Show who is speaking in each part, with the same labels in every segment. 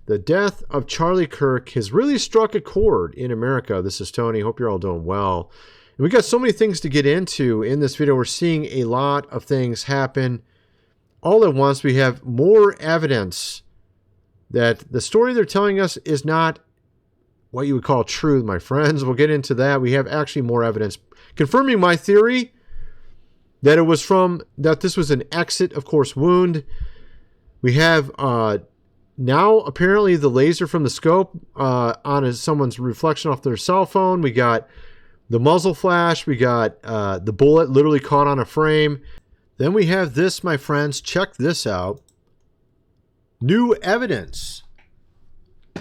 Speaker 1: The death of Charlie Kirk has really struck a chord in America. This is Tony. Hope you're all doing well. And we got so many things to get into in this video. We're seeing a lot of things happen all at once. We have more evidence that the story they're telling us is not what you would call truth, my friends. We'll get into that. We have actually more evidence confirming my theory that that this was an exit, of course, wound. We have now apparently the laser from the scope on someone's reflection off their cell phone. We got the muzzle flash. We got the bullet literally caught on a frame. Then we have this, my friends. Check this out. New evidence.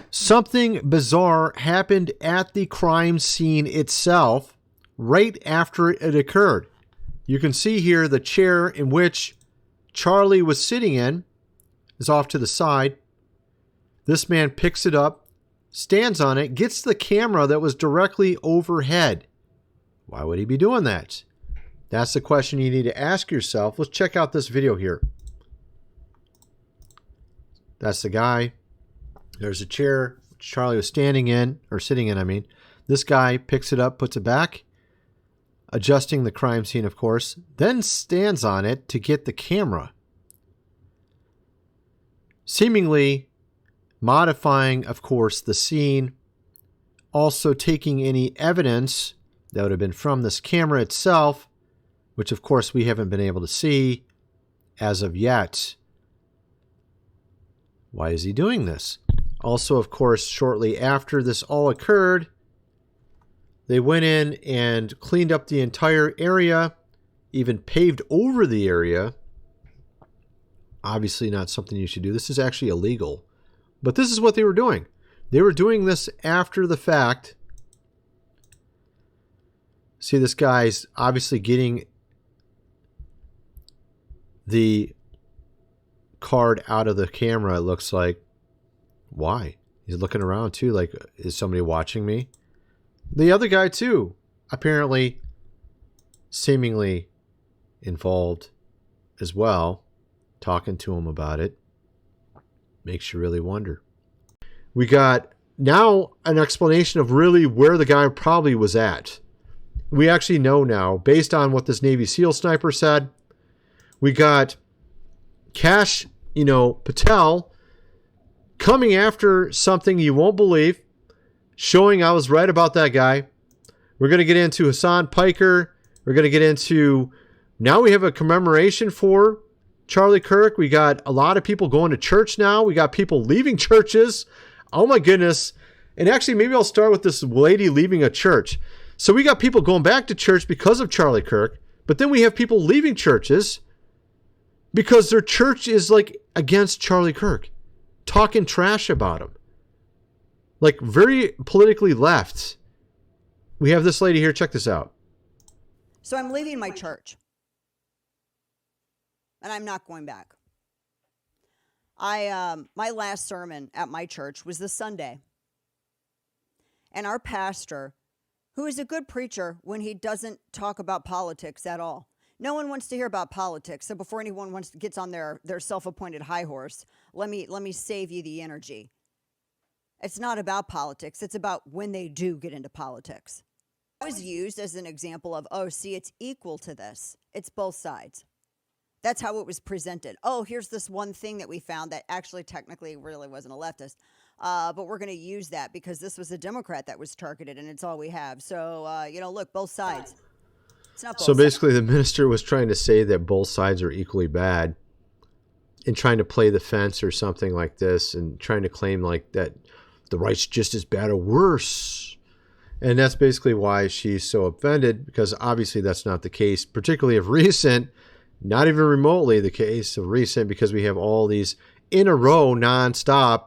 Speaker 1: Something bizarre happened at the crime scene itself right after it occurred. You can see here the chair in which Charlie was sitting in is off to the side. This man picks it up, stands on it, gets the camera that was directly overhead. Why would he be doing that? That's the question you need to ask yourself. Let's check out this video here. That's the guy. There's a chair Charlie was standing in, or sitting in, I mean. This guy picks it up, puts it back, adjusting the crime scene, of course, then stands on it to get the camera. Seemingly modifying, of course, the scene, also taking any evidence that would have been from this camera itself, which of course we haven't been able to see as of yet. Why is he doing this? Also, of course, shortly after this all occurred, they went in and cleaned up the entire area, even paved over the area. Obviously not something you should do. This is actually illegal. But this is what they were doing. They were doing this after the fact. See, this guy's obviously getting the card out of the camera, it looks like. Why? He's looking around too, like, is somebody watching me? The other guy too, apparently seemingly involved as well, talking to him about it. Makes you really wonder. We got now an explanation of really where the guy probably was at. We actually know now, based on what this Navy SEAL sniper said. We got Kash, Patel, coming after something you won't believe, showing I was right about that guy. We're going to get into Hasan Piker. We're going to get into, now we have a commemoration for Charlie Kirk. We got a lot of people going to church now. We got people leaving churches. Oh my goodness. And actually, maybe I'll start with this lady leaving a church. So we got people going back to church because of Charlie Kirk, but then we have people leaving churches because their church is like against Charlie Kirk, talking trash about him. Like very politically left. We have this lady here. Check this out.
Speaker 2: So I'm leaving my church. And I'm not going back. My last sermon at my church was this Sunday. And our pastor, who is a good preacher when he doesn't talk about politics at all. No one wants to hear about politics. So before anyone gets on their self-appointed high horse, let me save you the energy. It's not about politics. It's about when they do get into politics. It was used as an example of, oh, see, it's equal to this. It's both sides. That's how it was presented. Oh, here's this one thing that we found that actually technically really wasn't a leftist. But we're going to use that because this was a Democrat that was targeted and it's all we have. So, look, both sides. It's not both
Speaker 1: So basically the minister was trying to say that both sides are equally bad and trying to play the fence or something like this and trying to claim like that the right's just as bad or worse. And that's basically why she's so offended, because obviously that's not the case, particularly of recent. Not even remotely the case of recent, because we have all these in a row nonstop.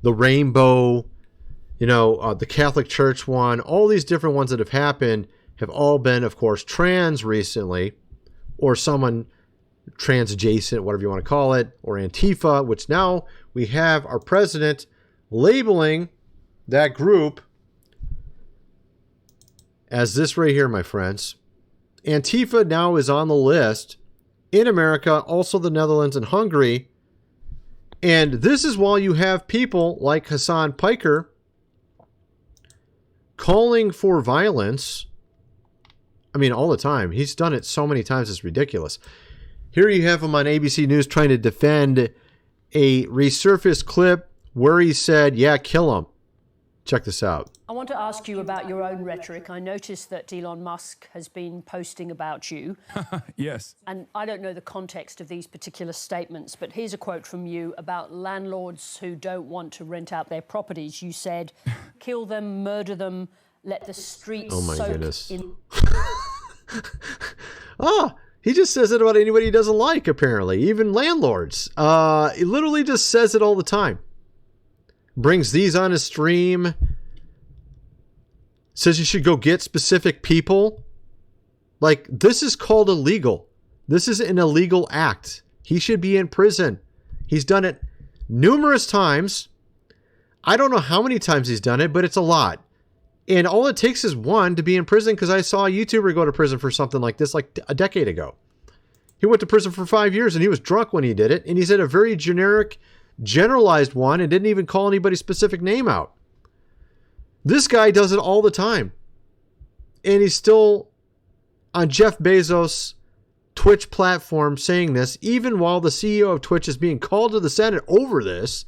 Speaker 1: The rainbow, the Catholic Church one, all these different ones that have happened have all been, of course, trans recently, or someone trans adjacent, whatever you want to call it, or Antifa, which now we have our president labeling that group as this right here, my friends. Antifa now is on the list in America, also the Netherlands and Hungary, And this is while you have people like Hasan Piker calling for violence. I mean, all the time. He's done it so many times, it's ridiculous. Here you have him on ABC News trying to defend a resurfaced clip where he said, yeah, kill him. Check this out.
Speaker 3: I want to ask you about your own rhetoric. I noticed that Elon Musk has been posting about you.
Speaker 4: Yes.
Speaker 3: And I don't know the context of these particular statements, but here's a quote from you about landlords who don't want to rent out their properties. You said, kill them, murder them, let the streets
Speaker 1: Oh my
Speaker 3: soak
Speaker 1: goodness.
Speaker 3: in...
Speaker 1: He just says it about anybody he doesn't like, apparently. Even landlords. He literally just says it all the time. Brings these on his stream. Says you should go get specific people. Like, this is called illegal. This is an illegal act. He should be in prison. He's done it numerous times. I don't know how many times he's done it, but it's a lot. And all it takes is one to be in prison, because I saw a YouTuber go to prison for something like this like a decade ago. He went to prison for 5 years and he was drunk when he did it. And he said a very generic, generalized one and didn't even call anybody's specific name out. This guy does it all the time. And he's still on Jeff Bezos' Twitch platform saying this, even while the CEO of Twitch is being called to the Senate over this.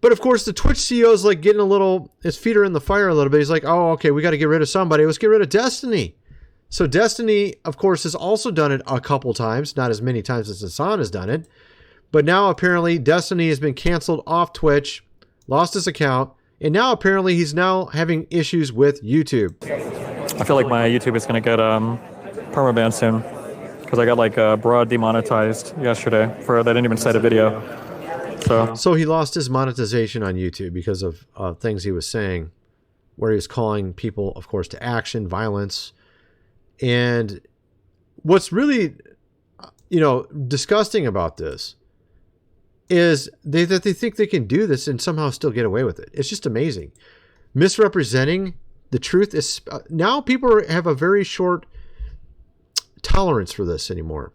Speaker 1: But of course, the Twitch CEO is like getting a little, his feet are in the fire a little bit. He's like, oh, okay, we got to get rid of somebody. Let's get rid of Destiny. So Destiny, of course, has also done it a couple times, not as many times as Hasan has done it. But now apparently Destiny has been canceled off Twitch, lost his account, and now apparently he's now having issues with YouTube.
Speaker 5: I feel like my YouTube is going to get permaban soon, because I got like broad demonetized yesterday for they didn't even cite a video.
Speaker 1: So he lost his monetization on YouTube because of things he was saying, where he was calling people, of course, to action, violence. And what's really, disgusting about this is that they think they can do this and somehow still get away with it. It's just amazing. Misrepresenting the truth is now people have a very short tolerance for this anymore.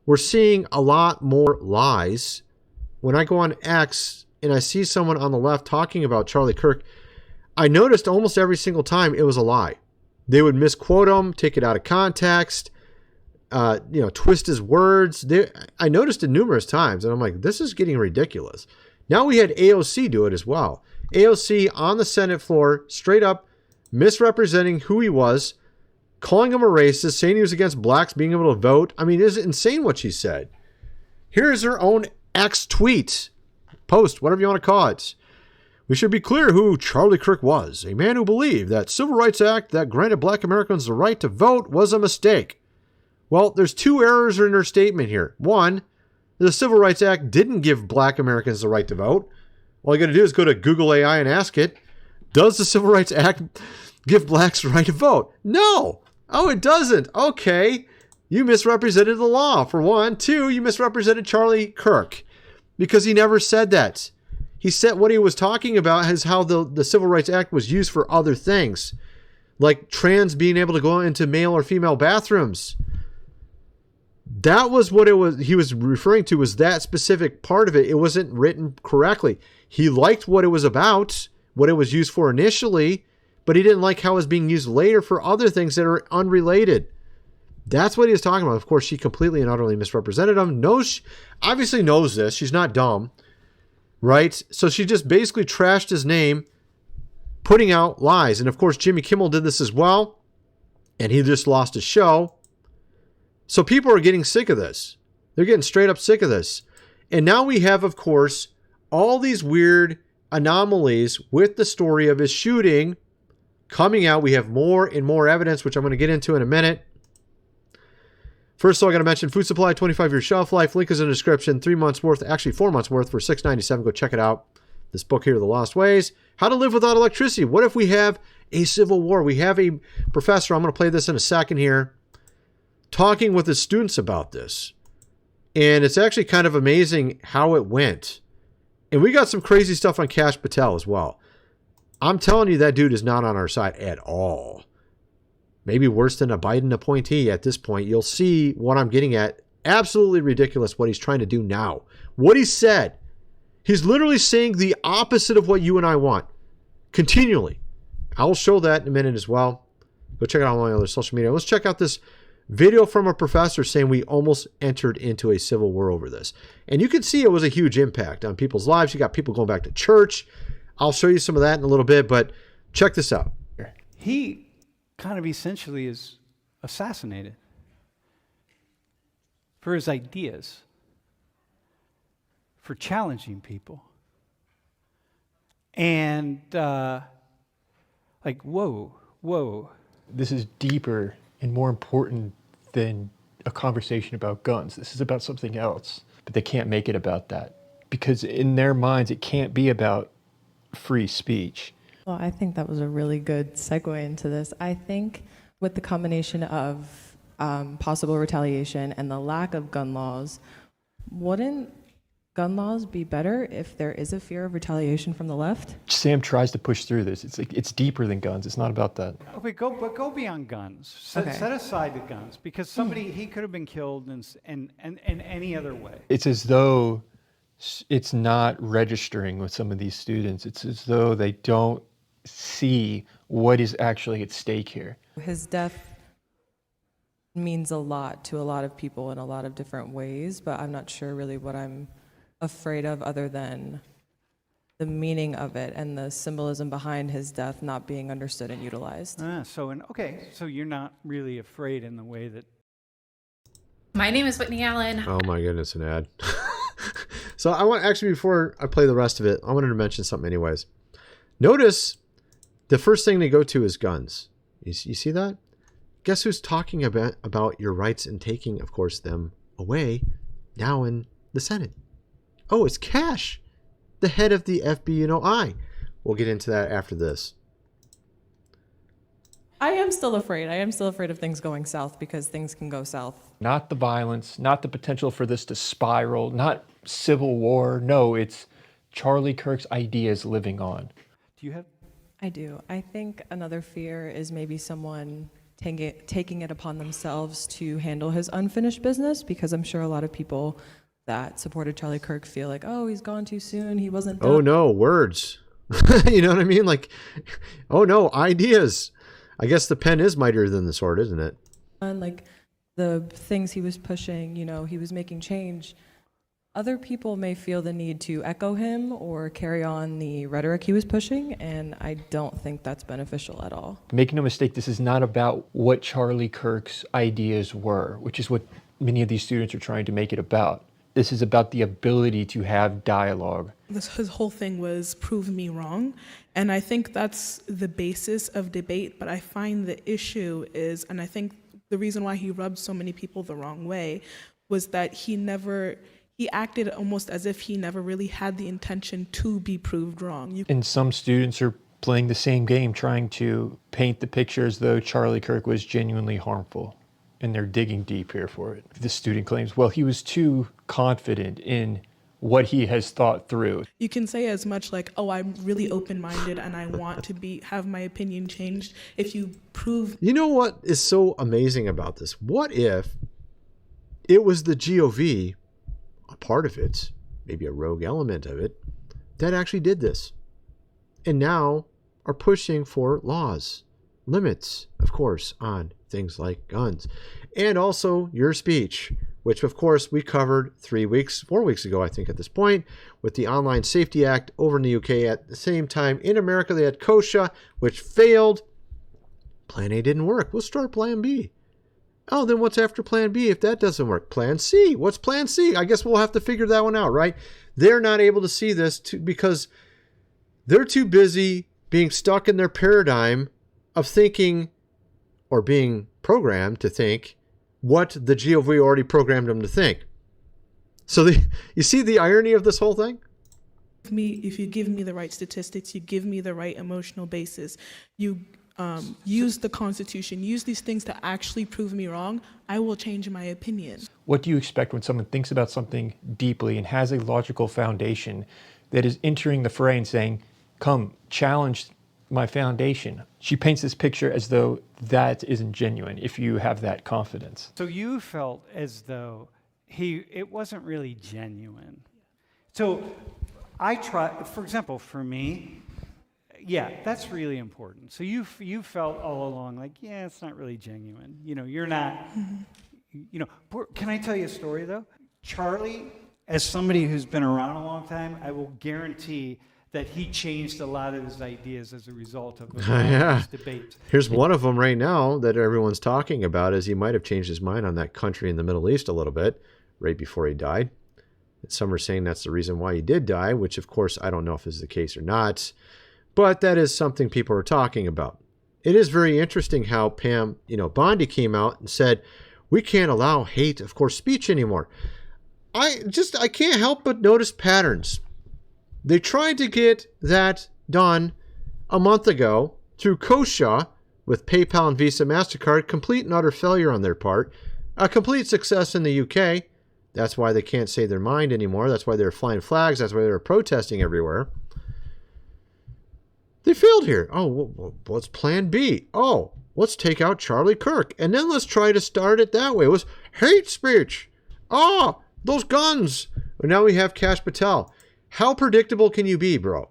Speaker 1: We're seeing a lot more lies. When I go on X and I see someone on the left talking about Charlie Kirk, I noticed almost every single time it was a lie. They would misquote him, take it out of context, twist his words. I noticed it numerous times, and I'm like, this is getting ridiculous. Now we had AOC do it as well. AOC on the Senate floor, straight up misrepresenting who he was, calling him a racist, saying he was against blacks being able to vote. I mean, it's insane what she said. Here's her own X tweet, post, whatever you want to call it. We should be clear who Charlie Kirk was, a man who believed that Civil Rights Act that granted black Americans the right to vote was a mistake. Well, there's two errors in her statement here. One, the Civil Rights Act didn't give black Americans the right to vote. All you got to do is go to Google AI and ask it, does the Civil Rights Act give blacks the right to vote? No. Oh, it doesn't. Okay. You misrepresented the law, for one. Two, you misrepresented Charlie Kirk because he never said that. He said what he was talking about is how the Civil Rights Act was used for other things, like trans being able to go into male or female bathrooms. That was what he was referring to, was that specific part of it. It wasn't written correctly. He liked what it was about, what it was used for initially, but he didn't like how it was being used later for other things that are unrelated. That's what he was talking about. Of course, she completely and utterly misrepresented him. Obviously knows this. She's not dumb, right? So she just basically trashed his name, putting out lies. And of course, Jimmy Kimmel did this as well, and he just lost his show. So people are getting sick of this. They're getting straight up sick of this. And now we have, of course, all these weird anomalies with the story of his shooting coming out. We have more and more evidence, which I'm going to get into in a minute. First of all, I got to mention Food Supply, 25-year shelf life. Link is in the description. 3 months worth, actually 4 months worth for $6.97. Go check it out. This book here, The Lost Ways. How to Live Without Electricity. What if we have a civil war? We have a professor, I'm going to play this in a second here, talking with his students about this. And it's actually kind of amazing how it went. And we got some crazy stuff on Kash Patel as well. I'm telling you, that dude is not on our side at all. Maybe worse than a Biden appointee at this point. You'll see what I'm getting at Absolutely ridiculous what he's trying to do now. What he said, he's literally saying the opposite of what you and I want. Continually. I will show that in a minute as well. Go check out all my other social media. Let's check out this video from a professor saying we almost entered into a civil war over this. And you can see it was a huge impact on people's lives. You got people going back to church. I'll show you some of that in a little bit, but check this out.
Speaker 4: He kind of essentially is assassinated for his ideas, for challenging people. And like, whoa.
Speaker 6: This is deeper and more important than a conversation about guns. This is about something else, but they can't make it about that because in their minds, it can't be about free speech.
Speaker 7: Well, I think that was a really good segue into this. I think with the combination of possible retaliation and the lack of gun laws, wouldn't gun laws be better if there is a fear of retaliation from the left?
Speaker 6: Sam tries to push through this. It's like it's deeper than guns. It's not about that.
Speaker 4: Okay, go beyond guns. Set aside the guns because somebody he could have been killed in any other way.
Speaker 6: It's as though it's not registering with some of these students. It's as though they don't see what is actually at stake here.
Speaker 7: His death means a lot to a lot of people in a lot of different ways, but I'm not sure really what I'm afraid of other than the meaning of it and the symbolism behind his death not being understood and utilized.
Speaker 4: So you're not really afraid in the way that...
Speaker 8: My name is Whitney Allen.
Speaker 1: Oh my goodness, an ad. So I want, actually, before I play the rest of it, I wanted to mention something anyways. Notice the first thing they go to is guns. You see that? Guess who's talking about your rights and taking, of course, them away now in the Senate? Oh, it's Kash, the head of the FBI. We'll get into that after this.
Speaker 7: I am still afraid. I am still afraid of things going south because things can go south.
Speaker 6: Not the violence, not the potential for this to spiral, not civil war. No, it's Charlie Kirk's ideas living on.
Speaker 4: Do you have...
Speaker 7: I do. I think another fear is maybe someone taking it upon themselves to handle his unfinished business, because I'm sure a lot of people that supported Charlie Kirk feel like, oh, he's gone too soon. He wasn't done.
Speaker 1: Oh no, words. You know what I mean? Like, oh no, ideas. I guess the pen is mightier than the sword, isn't it?
Speaker 7: And like the things he was pushing, he was making change. Other people may feel the need to echo him or carry on the rhetoric he was pushing, and I don't think that's beneficial at all.
Speaker 6: Make no mistake, this is not about what Charlie Kirk's ideas were, which is what many of these students are trying to make it about. This is about the ability to have dialogue.
Speaker 9: His whole thing was prove me wrong. And I think that's the basis of debate. But I find the issue is, and I think the reason why he rubbed so many people the wrong way was that he acted almost as if he never really had the intention to be proved wrong.
Speaker 6: And some students are playing the same game, trying to paint the picture as though Charlie Kirk was genuinely harmful. And they're digging deep here for it. The student claims, well, he was too confident in what he has thought through.
Speaker 9: You can say as much like, oh, I'm really open-minded and I want to have my opinion changed. If you prove...
Speaker 1: You know what is so amazing about this? What if it was the GOV, a part of it, maybe a rogue element of it, that actually did this? And now are pushing for laws, limits, of course, on things like guns, and also your speech, which of course we covered 4 weeks ago, I think at this point, with the Online Safety Act over in the UK. At the same time, in America, they had COSHA, which failed. Plan A didn't work. We'll start Plan B. Oh, then what's after Plan B if that doesn't work? Plan C. What's Plan C? I guess we'll have to figure that one out, right? They're not able to see this because they're too busy being stuck in their paradigm of thinking, or being programmed to think, what the GOV already programmed them to think. So you see the irony of this whole thing?
Speaker 9: If you give me the right statistics, you give me the right emotional basis, you use the Constitution, use these things to actually prove me wrong, I will change my opinion.
Speaker 6: What do you expect when someone thinks about something deeply and has a logical foundation that is entering the fray and saying, come, challenge my foundation? She paints this picture as though that isn't genuine if you have that confidence.
Speaker 4: So you felt as though it wasn't really genuine. So I try, for example, for me, yeah, that's really important. So you felt all along like, yeah, it's not really genuine. You know, you're not, you know, can I tell you a story though? Charlie, as somebody who's been around a long time, I will guarantee that he changed a lot of his ideas as a result of these debates.
Speaker 1: Here's one of them right now that everyone's talking about, is he might have changed his mind on that country in the Middle East a little bit right before he died. Some are saying that's the reason why he did die, which of course I don't know if is the case or not, but that is something people are talking about. It is very interesting how Pam, Bondi came out and said, we can't allow hate, of course, speech anymore. I can't help but notice patterns. They tried to get that done a month ago through Kosha with PayPal and Visa MasterCard, complete and utter failure on their part. A complete success in the UK. That's why they can't say their mind anymore. That's why they're flying flags. That's why they're protesting everywhere. They failed here. Oh, well, what's plan B? Oh, let's take out Charlie Kirk. And then let's try to start it that way. It was hate speech. Oh, those guns. And now we have Kash Patel. How predictable can you be, bro?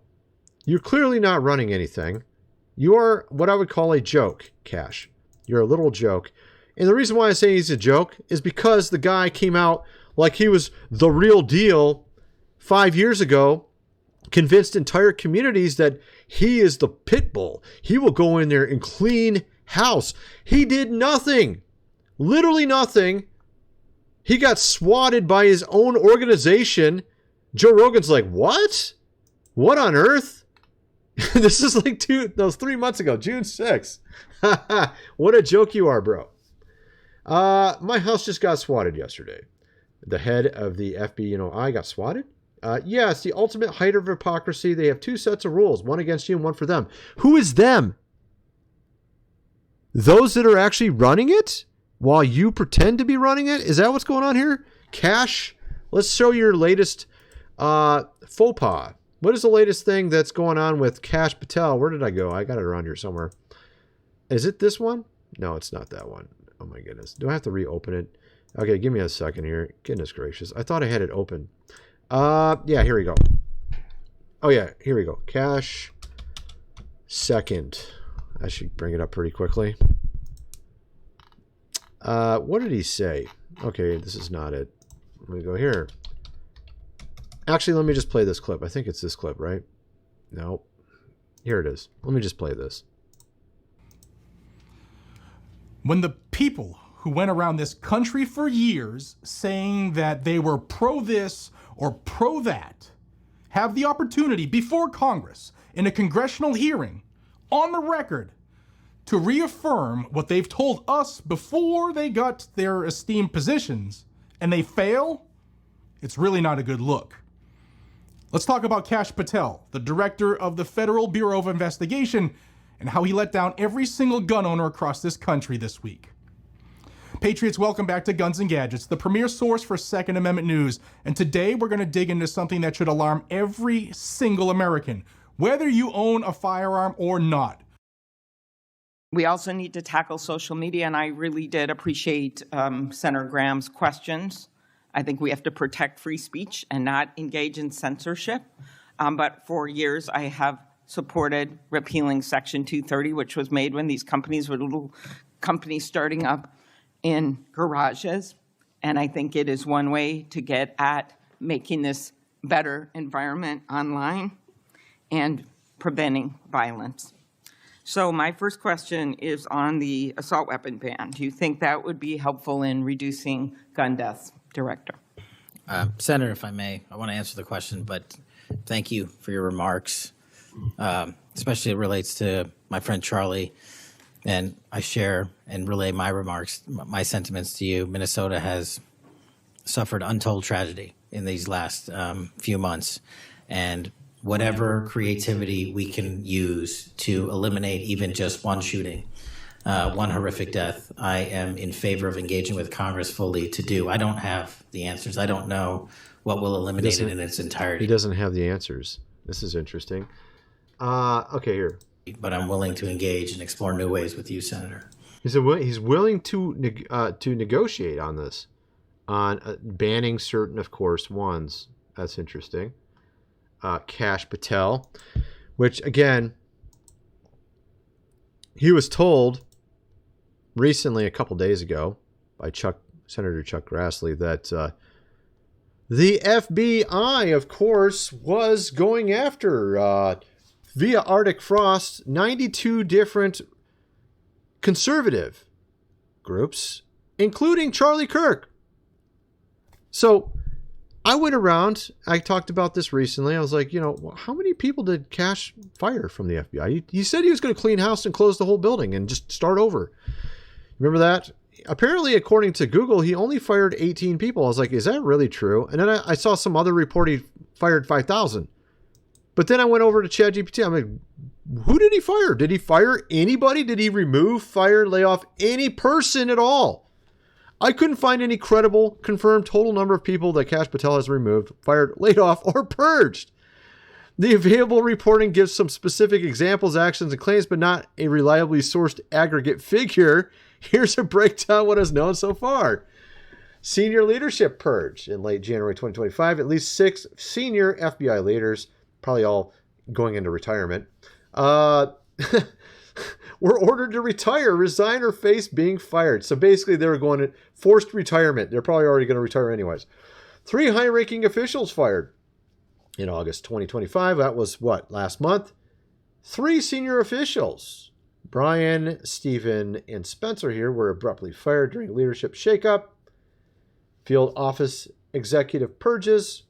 Speaker 1: You're clearly not running anything. You are what I would call a joke, Kash. You're a little joke. And the reason why I say he's a joke is because the guy came out like he was the real deal 5 years ago, convinced entire communities that he is the pit bull. He will go in there and clean house. He did nothing. Literally nothing. He got swatted by his own organization. Joe Rogan's like, what? What on earth? This is like 3 months ago, June 6th. What a joke you are, bro. My house just got swatted yesterday. The head of the FBI got swatted. Yeah, it's the ultimate height of hypocrisy. They have two sets of rules, one against you and one for them. Who is them? Those that are actually running it while you pretend to be running it? Is that what's going on here? Kash, let's show your latest faux pas. What is the latest thing that's going on with Kash Patel? Where did I go? I got it around here somewhere. Is it this one? No, it's not that one. Oh my goodness. Do I have to reopen it? Okay, give me a second here. Goodness gracious. I thought I had it open. Yeah, here we go. Oh yeah, here we go. Kash second. I should bring it up pretty quickly. What did he say? Okay, this is not it. Let me go here. Actually, let me just play this clip. I think it's this clip, right? No. Here it is. Let me just play this.
Speaker 10: When the people who went around this country for years saying that they were pro this or pro that have the opportunity before Congress in a congressional hearing on the record to reaffirm what they've told us before they got their esteemed positions, and they fail, it's really not a good look. Let's talk about Kash Patel, the director of the Federal Bureau of Investigation, and how he let down every single gun owner across this country this week. Patriots, welcome back to Guns and Gadgets, the premier source for Second Amendment news. And today we're going to dig into something that should alarm every single American, whether you own a firearm or not.
Speaker 11: We also need to tackle social media, and I really did appreciate Senator Graham's questions. I think we have to protect free speech and not engage in censorship. But for years, I have supported repealing Section 230, which was made when these companies were little companies starting up in garages. And I think it is one way to get at making this better environment online and preventing violence. So my first question is on the assault weapon ban. Do you think that would be helpful in reducing gun deaths, Director?
Speaker 12: Senator, if I may, I want to answer the question, but thank you for your remarks, especially it relates to my friend Charlie. And I share and relay my remarks, my sentiments to you. Minnesota has suffered untold tragedy in these last few months. And whatever creativity we can use to eliminate even just one shooting, one horrific death, I am in favor of engaging with Congress fully to do. I don't have the answers. I don't know what will eliminate it in its entirety.
Speaker 1: He doesn't have the answers. This is interesting. Okay, here.
Speaker 12: But I'm willing to engage and explore new ways with you, Senator.
Speaker 1: He's willing to negotiate on this. on banning certain, of course, ones. That's interesting. Kash Patel, which, again, he was told recently, a couple days ago, by Senator Chuck Grassley, that the FBI, of course, was going after, via Arctic Frost, 92 different conservative groups, including Charlie Kirk. So I went around, I talked about this recently. I was like, how many people did Kash fire from the FBI? He said he was going to clean house and close the whole building and just start over. Remember that? Apparently, according to Google, he only fired 18 people. I was like, is that really true? And then I saw some other report he fired 5,000. But then I went over to ChatGPT. I'm like, who did he fire? Did he fire anybody? Did he remove, fire, lay off any person at all? I couldn't find any credible, confirmed total number of people that Kash Patel has removed, fired, laid off, or purged. The available reporting gives some specific examples, actions, and claims, but not a reliably sourced aggregate figure. Here's a breakdown of what is known so far. Senior leadership purge in late January 2025. At least 6 senior FBI leaders, probably all going into retirement, were ordered to retire, resign, or face being fired. So basically, they were going to forced retirement. They're probably already going to retire anyways. 3 high-ranking officials fired in August 2025. That was what, last month? 3 senior officials, Brian, Stephen, and Spencer here, were abruptly fired during leadership shakeup. Field office executive purges,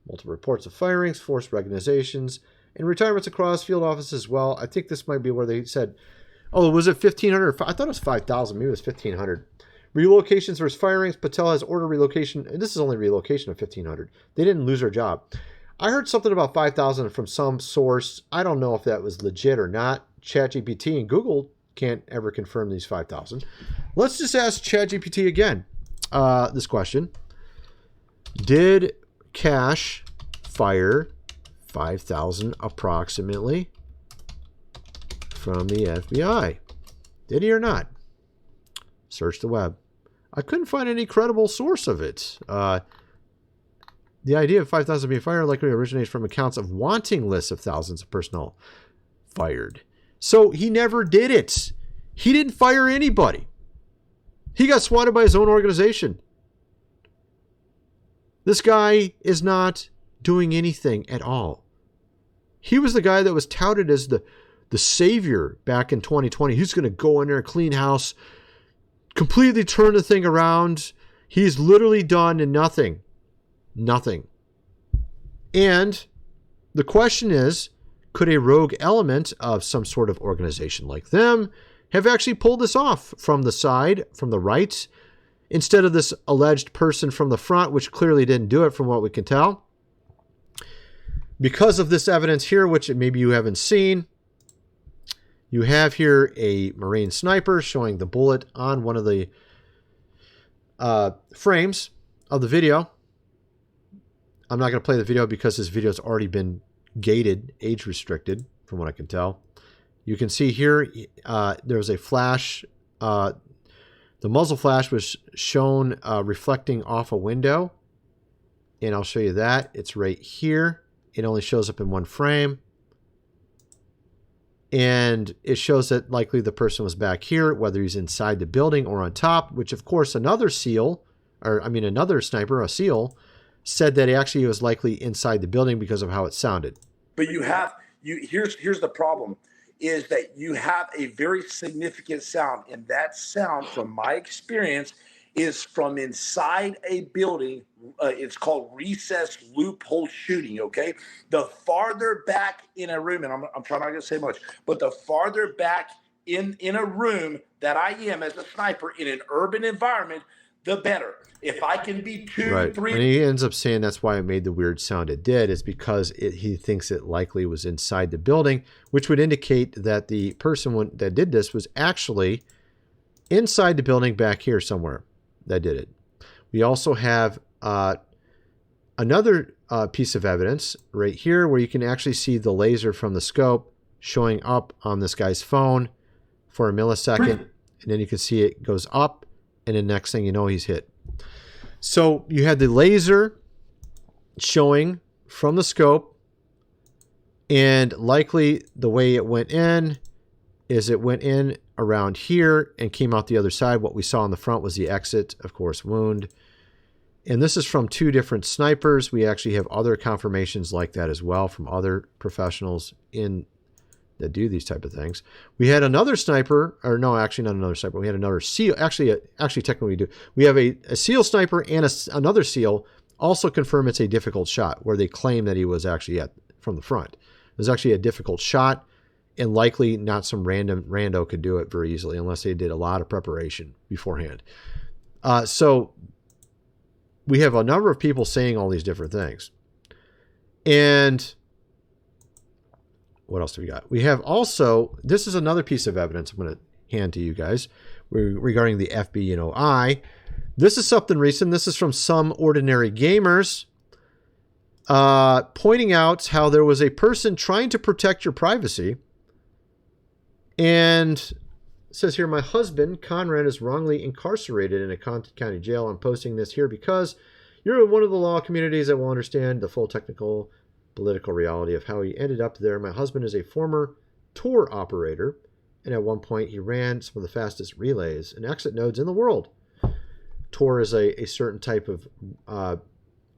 Speaker 1: multiple reports of firings, forced reorganizations, and retirements across field offices as well. I think this might be where they said, oh, was it 1,500? I thought it was 5,000. Maybe it was 1,500. Relocations versus firings. Patel has ordered relocation. And this is only relocation of 1,500. They didn't lose their job. I heard something about 5,000 from some source. I don't know if that was legit or not. ChatGPT and Google can't ever confirm these 5,000. Let's just ask ChatGPT again this question. Did Kash fire 5,000 approximately from the FBI? Did he or not? Search the web. I couldn't find any credible source of it. The idea of 5,000 being fired likely originates from accounts of wanting lists of thousands of personnel fired. So he never did it. He didn't fire anybody. He got swatted by his own organization. This guy is not doing anything at all. He was the guy that was touted as the savior back in 2020. He's going to go in there, clean house, completely turn the thing around. He's literally done nothing. Nothing. And the question is, could a rogue element of some sort of organization like them have actually pulled this off from the side, from the right, instead of this alleged person from the front, which clearly didn't do it from what we can tell? Because of this evidence here, which maybe you haven't seen, you have here a Marine sniper showing the bullet on one of the frames of the video. I'm not going to play the video because this video has already been gated, age restricted, from what I can tell. You can see here there was a flash. The muzzle flash was shown reflecting off a window. And I'll show you that. It's right here. It only shows up in one frame. And it shows that likely the person was back here, whether he's inside the building or on top, which of course another sniper, a SEAL, said that he was likely inside the building because of how it sounded.
Speaker 13: But here's the problem, is that you have a very significant sound, and that sound, from my experience, is from inside a building. It's called recessed loophole shooting, okay? The farther back in a room, and I'm trying not to say much, but the farther back in a room that I am as a sniper in an urban environment, the better. If I can be 2, 3...
Speaker 1: And he ends up saying that's why it made the weird sound it did, is because he thinks it likely was inside the building, which would indicate that the person that did this was actually inside the building back here somewhere that did it. We also have another piece of evidence right here where you can actually see the laser from the scope showing up on this guy's phone for a millisecond, and then you can see it goes up, and the next thing you know, he's hit. So you had the laser showing from the scope, and likely the way it went in is it went in around here and came out the other side. What we saw in the front was the exit, of course, wound. And this is from 2 different snipers. We actually have other confirmations like that as well from other professionals that do these type of things. We had another sniper, or no, actually not another sniper. We had another SEAL. Actually, technically we do. We have a SEAL sniper and another SEAL also confirm it's a difficult shot, where they claim that he was actually from the front. It was actually a difficult shot, and likely not some rando could do it very easily unless they did a lot of preparation beforehand. So we have a number of people saying all these different things. And what else do we got? We have also, this is another piece of evidence I'm going to hand to you guys regarding the FBI. This is something recent. This is from Some Ordinary Gamers, pointing out how there was a person trying to protect your privacy. And it says here, my husband, Conrad, is wrongly incarcerated in a county jail. I'm posting this here because you're one of the law communities that will understand the full technical political reality of how he ended up there. My husband is a former tour operator, and at one point he ran some of the fastest relays and exit nodes in the world. Tor is a certain type of,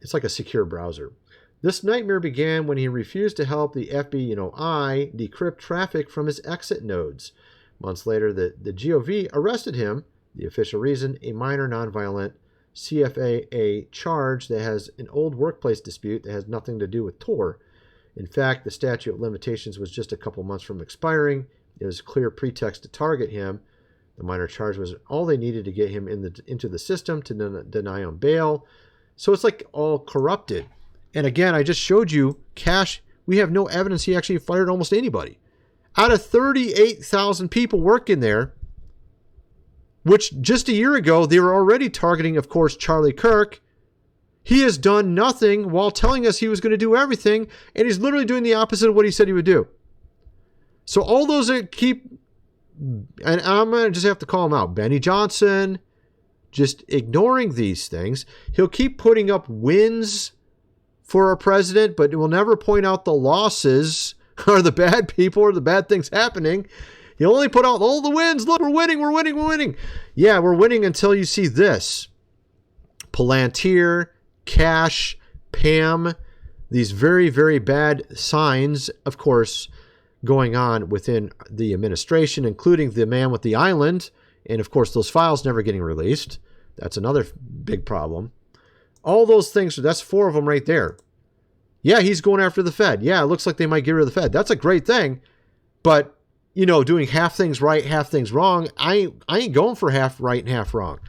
Speaker 1: it's like a secure browser. This nightmare began when he refused to help the FBI decrypt traffic from his exit nodes. Months later, the GOV arrested him. The official reason, a minor nonviolent CFAA charge that has an old workplace dispute that has nothing to do with Tor. In fact, the statute of limitations was just a couple months from expiring. It was a clear pretext to target him. The minor charge was all they needed to get him into the system to deny him bail. So it's like all corrupted. And again, I just showed you Kash. We have no evidence he actually fired almost anybody. Out of 38,000 people working there, which just a year ago, they were already targeting, of course, Charlie Kirk. He has done nothing while telling us he was going to do everything, and he's literally doing the opposite of what he said he would do. So all those that keep, and I'm going to just have to call him out, Benny Johnson, just ignoring these things. He'll keep putting up wins for our president, but will never point out the losses or the bad people or the bad things happening. He'll only put out all the wins. Look, we're winning, we're winning, we're winning. Yeah, we're winning until you see this. Palantir, Kash, Pam, these very, very bad signs, of course, going on within the administration, including the man with the island. And, of course, those files never getting released. That's another big problem. All those things, that's 4 of them right there. Yeah, he's going after the Fed. Yeah, it looks like they might get rid of the Fed. That's a great thing. But, you know, doing half things right, half things wrong, I ain't going for half right and half wrong.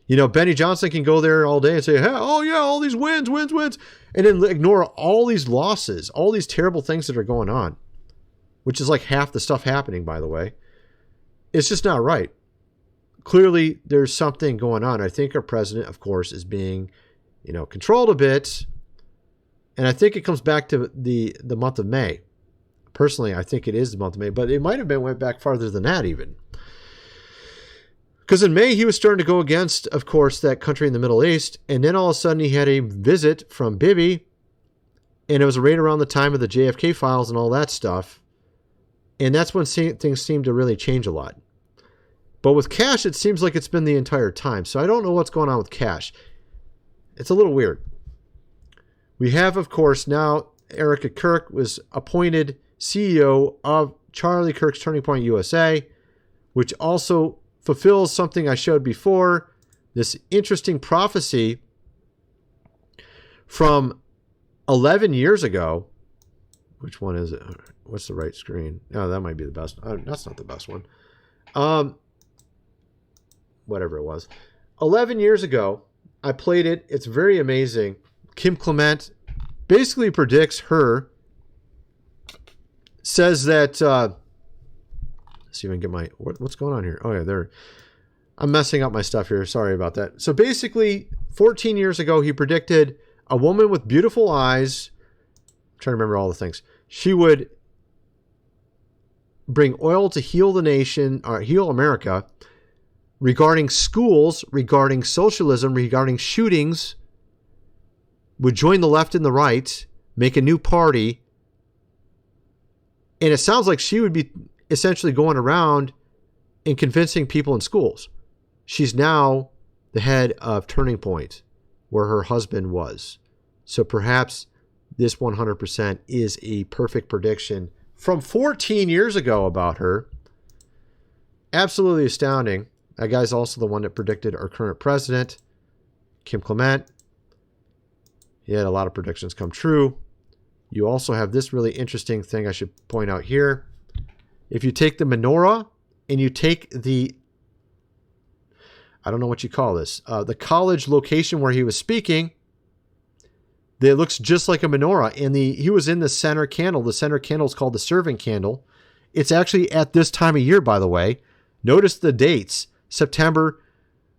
Speaker 1: You know, Benny Johnson can go there all day and say, hey, oh, yeah, all these wins, and then ignore all these losses, all these terrible things that are going on, which is like half the stuff happening, by the way. It's just not right. Clearly, there's something going on. I think our president, of course, is being, you know, controlled a bit. And I think it comes back to the month of May. Personally, I think it is the month of May, but it might have been went back farther than that even. Because in May, he was starting to go against, of course, that country in the Middle East. And then all of a sudden, he had a visit from Bibi. And it was right around the time of the JFK files and all that stuff. And that's when things seemed to really change a lot. But with Kash, it seems like it's been the entire time. So I don't know what's going on with Kash. It's a little weird. We have, of course, now Erica Kirk was appointed CEO of Charlie Kirk's Turning Point USA, which also fulfills something I showed before, this interesting prophecy from 11 years ago. Which one is it? What's the right screen? Oh, that might be the best. Oh, that's not the best one. Whatever it was. 11 years ago, I played it. It's very amazing. Kim Clement basically predicts says that, let's see if I can get my, what's going on here? Oh yeah, there. I'm messing up my stuff here. Sorry about that. So basically 14 years ago, he predicted a woman with beautiful eyes. I'm trying to remember all the things. She would bring oil to heal the nation, or heal America. regarding schools, regarding socialism, regarding shootings, would join the left and the right, make a new party. And it sounds like she would be essentially going around and convincing people in schools. She's now the head of Turning Point, where her husband was. So perhaps this 100% is a perfect prediction from 14 years ago about her. Absolutely astounding. That guy's also the one that predicted our current president, Kim Clement. He had a lot of predictions come true. You also have this really interesting thing I should point out here. If you take the menorah and you take the, I don't know what you call this, the college location where he was speaking, it looks just like a menorah. And he was in the center candle. The center candle is called the serving candle. It's actually at this time of year, by the way. Notice the dates. September,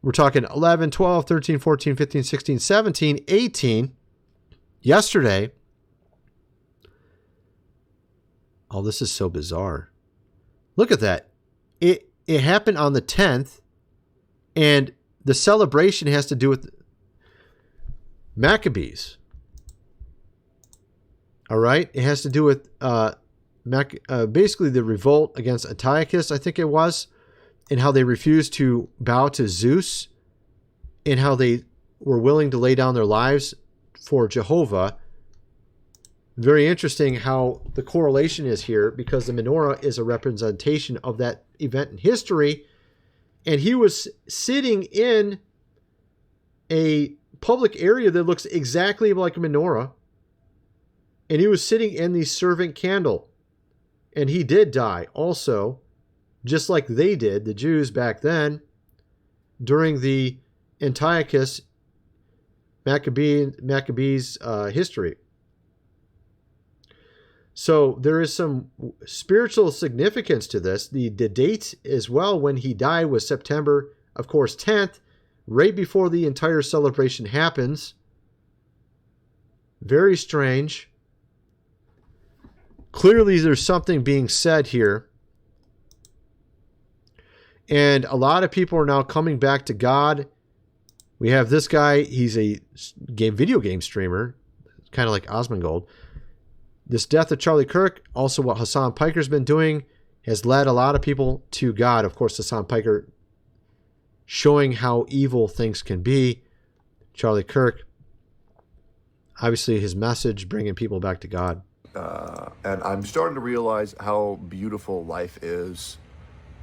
Speaker 1: we're talking 11, 12, 13, 14, 15, 16, 17, 18. Yesterday. Oh, this is so bizarre. Look at that. It happened on the 10th, and the celebration has to do with Maccabees. All right? It has to do with basically the revolt against Antiochus, I think it was, and how they refused to bow to Zeus, and how they were willing to lay down their lives for Jehovah. Very interesting how the correlation is here, because the menorah is a representation of that event in history. And he was sitting in a public area that looks exactly like a menorah. And he was sitting in the servant candle. And he did die also, just like they did, the Jews back then, during the Antiochus Maccabees history. So there is some spiritual significance to this. The date as well when he died was September, of course, 10th, right before the entire celebration happens. Very strange. Clearly there's something being said here. And a lot of people are now coming back to God. We have this guy. He's a video game streamer, kind of like Osmongold. This death of Charlie Kirk, also what Hasan Piker's been doing, has led a lot of people to God. Of course, Hasan Piker showing how evil things can be. Charlie Kirk, obviously his message bringing people back to God.
Speaker 14: And I'm starting to realize how beautiful life is,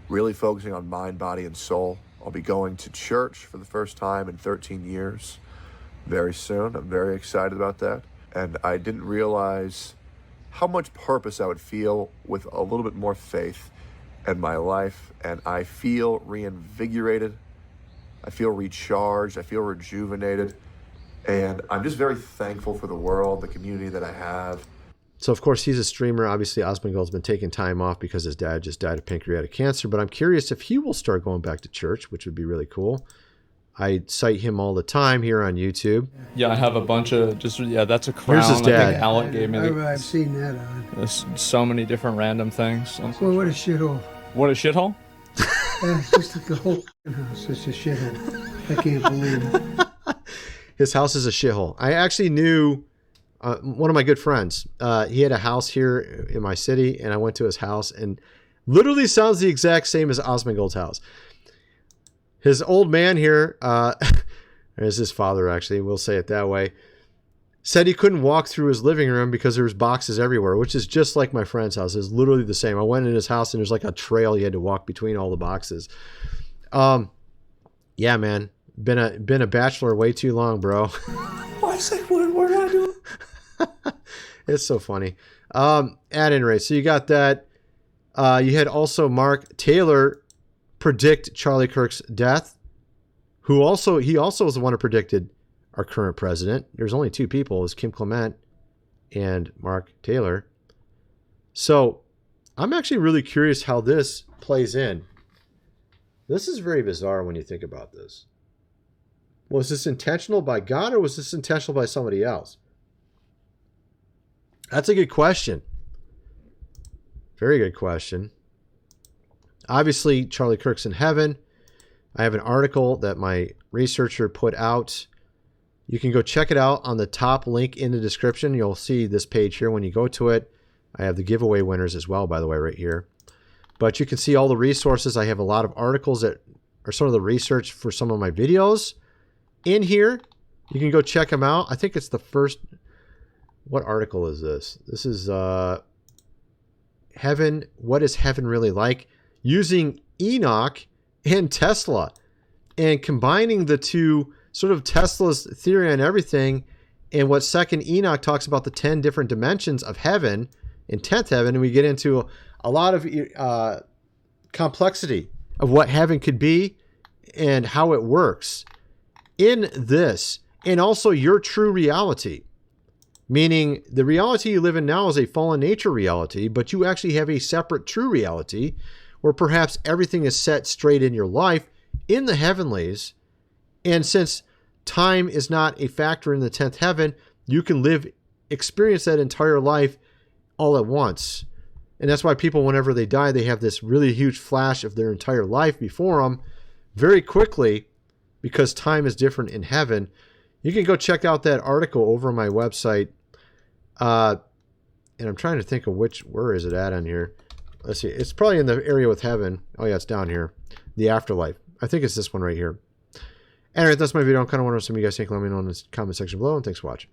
Speaker 14: really focusing on mind, body, and soul. I'll be going to church for the first time in 13 years very soon. I'm very excited about that. And I didn't realize how much purpose I would feel with a little bit more faith in my life. And I feel reinvigorated. I feel recharged. I feel rejuvenated. And I'm just very thankful for the world, the community that I have.
Speaker 1: So, of course, he's a streamer. Obviously, Osmongold's been taking time off because his dad just died of pancreatic cancer. But I'm curious if he will start going back to church, which would be really cool. I cite him all the time here on YouTube.
Speaker 15: Yeah, I have a bunch of that's a crown.
Speaker 1: Here's his dad.
Speaker 15: I think Alec gave me.
Speaker 16: I've seen that on.
Speaker 15: There's so many different random things.
Speaker 16: Well, what a shithole.
Speaker 15: What a shithole?
Speaker 16: Yeah, it's just like the whole house. It's a shithole. I can't believe it.
Speaker 1: His house is a shithole. I actually knew one of my good friends. He had a house here in my city, and I went to his house, and literally sounds the exact same as Osmongold's house. His old man here, as his father actually, we'll say it that way, said he couldn't walk through his living room because there was boxes everywhere, which is just like my friend's house. It's literally the same. I went in his house and there's like a trail you had to walk between all the boxes. Yeah, man, been a bachelor way too long, bro.
Speaker 16: Why say what did I do?
Speaker 1: It's so funny. At any rate, so you got that. You had also Mark Taylor predict Charlie Kirk's death, he also was the one who predicted our current president. There's only two people, is Kim Clement and Mark Taylor. So I'm actually really curious how this plays in. This is very bizarre when you think about this. Was this intentional by God or was this intentional by somebody else? That's a good question. Very good question. Obviously, Charlie Kirk's in heaven. I have an article that my researcher put out. You can go check it out on the top link in the description. You'll see this page here when you go to it. I have the giveaway winners as well, by the way, right here. But you can see all the resources. I have a lot of articles that are some of the research for some of my videos in here. You can go check them out. I think it's the first... What article is this? This is Heaven. What is heaven really like? Using Enoch and Tesla. And combining the two, sort of Tesla's theory on everything, and what Second Enoch talks about the 10 different dimensions of heaven in 10th heaven. And we get into a lot of complexity of what heaven could be and how it works in this. And also your true reality. Meaning the reality you live in now is a fallen nature reality, but you actually have a separate true reality where perhaps everything is set straight in your life in the heavenlies. And since time is not a factor in the 10th heaven, you can experience that entire life all at once. And that's why people, whenever they die, they have this really huge flash of their entire life before them very quickly, because time is different in heaven. You can go check out that article over on my website. And I'm trying to think of where is it at on here? Let's see. It's probably in the area with heaven. Oh yeah, it's down here. The afterlife. I think it's this one right here. Anyway, that's my video. I'm kind of wondering what some of you guys think. Let me know in the comment section below, and thanks for watching.